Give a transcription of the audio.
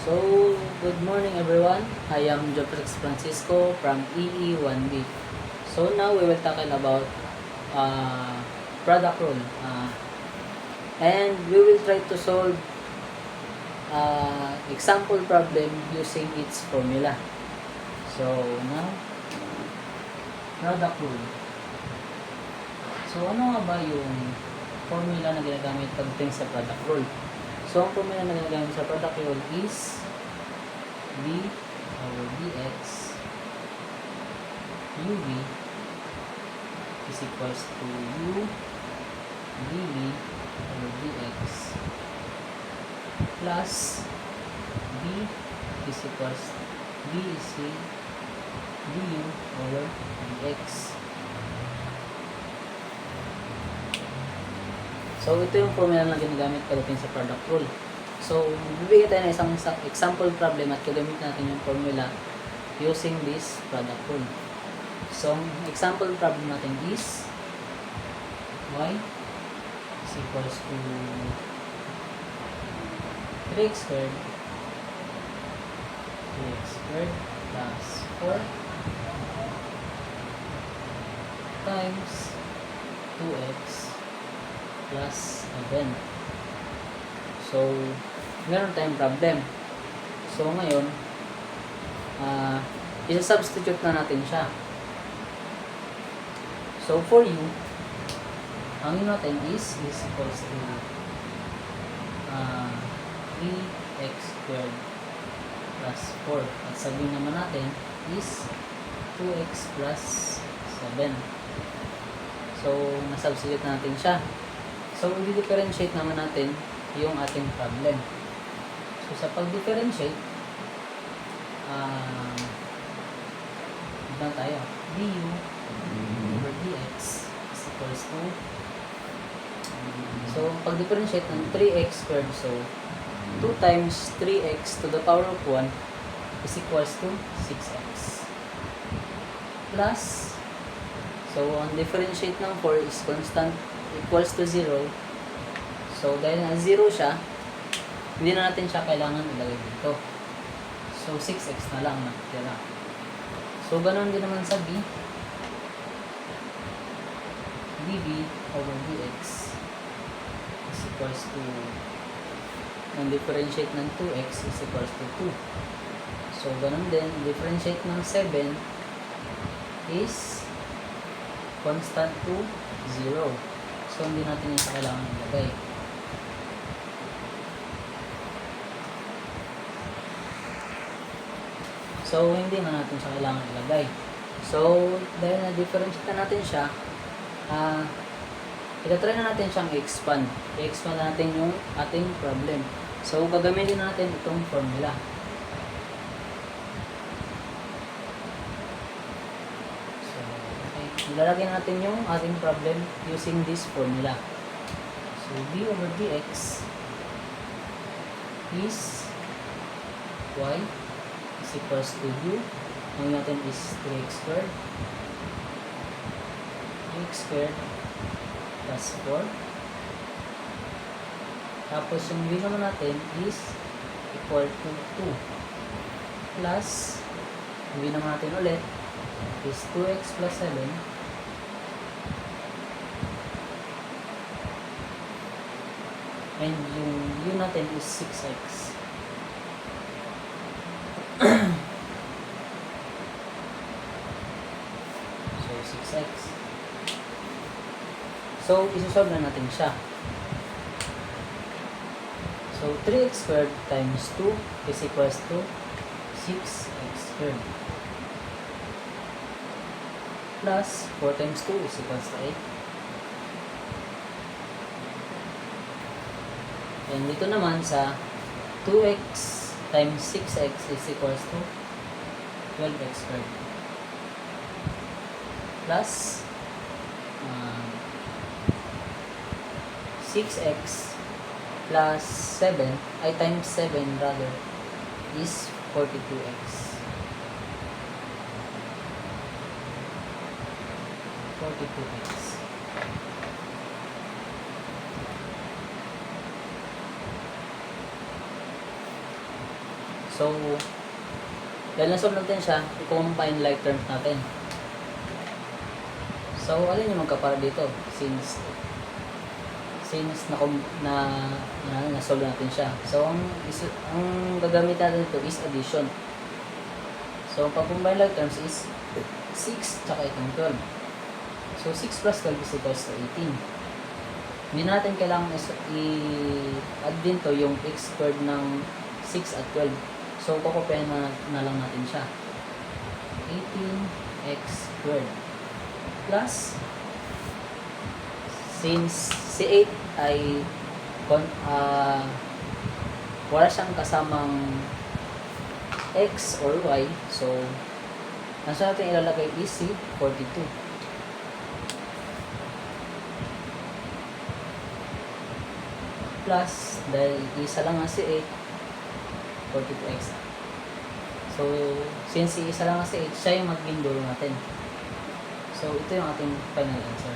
So, good morning everyone. I am Jofrex Francisco from EE1B. So now we will talking about product rule. And we will try to solve example problem using its formula. So now, product rule. So ano nga ba yung formula na ginagamit pagdating sa product rule? So, ang formula na ginagamit sa product rule is B over dx UV is equals to U dV over dx plus B is equals B is du over dx. So, ito yung formula na ginagamit pagdating sa product rule. So, bibigyan tayo ng isang example problem at gagamit natin yung formula using this product rule. So, example problem natin is y is equals to 3x squared plus 4 times 2x plus 7. So, meron tayong problem. So, ngayon, isa-substitute na natin siya. So, for u, ang yun natin is equals to 3x squared plus 4. At sabihin naman natin is 2x plus 7. So, nasubstitute natin siya. So, i-differentiate naman natin yung ating problem. So, sa pag-differentiate, diba tayo? Du over dx is equals to, so, pag-differentiate ng 3x squared, so, 2 times 3x to the power of 1 is equals to 6x. Plus, so, ang differentiate ng 4 is constant equals to 0. So, dahil na 0 siya, hindi na natin siya kailangan ilagay dito. So, 6x na lang nakitira. So, ganoon din naman sa b. dv over dx is equals to, ang differentiate ng 2x is equals to 2. So, ganoon din, differentiate ng 7 is constant to 0. So, hindi natin yung kailangan ilagay. So, hindi na natin siya kailangan ilagay. So, dahil na-differentiate na natin siya, itatry na natin siyang i-expand. I-expand na natin yung ating problem. So, gagamitin natin itong formula. Ilalagay natin yung ating problem using this formula. So, d over dx is y is equals to u. Ang natin is 3x squared. 3x squared plus 4. Tapos, yung u naman natin is equal to 2. Plus, yung u naman natin ulit is 2x plus 7. And yung u natin is 6x. So, 6x. So, isosolve na natin siya. So, 3x squared times 2 is equals to 6x squared. Plus, 4 times 2 is equals to 8. And dito naman sa 2x times 6x is equals to 12x squared. Plus 6x plus 7, ay times 7 rather, is 42x. 42x. So, dahil na-solve natin siya, i-combine like terms natin. So, alin yung magkapara dito? Since na-solve natin siya. So, ang gagamit natin ito is addition. So, pag-combine like terms is 6 tsaka itong 12. So, 6 plus 12 is equals to 18. Hindi natin kailangan i-add din to yung x squared ng 6 at 12. So, kukupihan na lang natin siya. 18x squared plus, since si 8 ay wala siyang kasamang x or y, so nasa natin ilalagay is si 42 plus, dahil isa lang nga si 8, 42x. So, since isa lang nga si 8, siya yung maging dulo natin. So, ito yung ating final answer.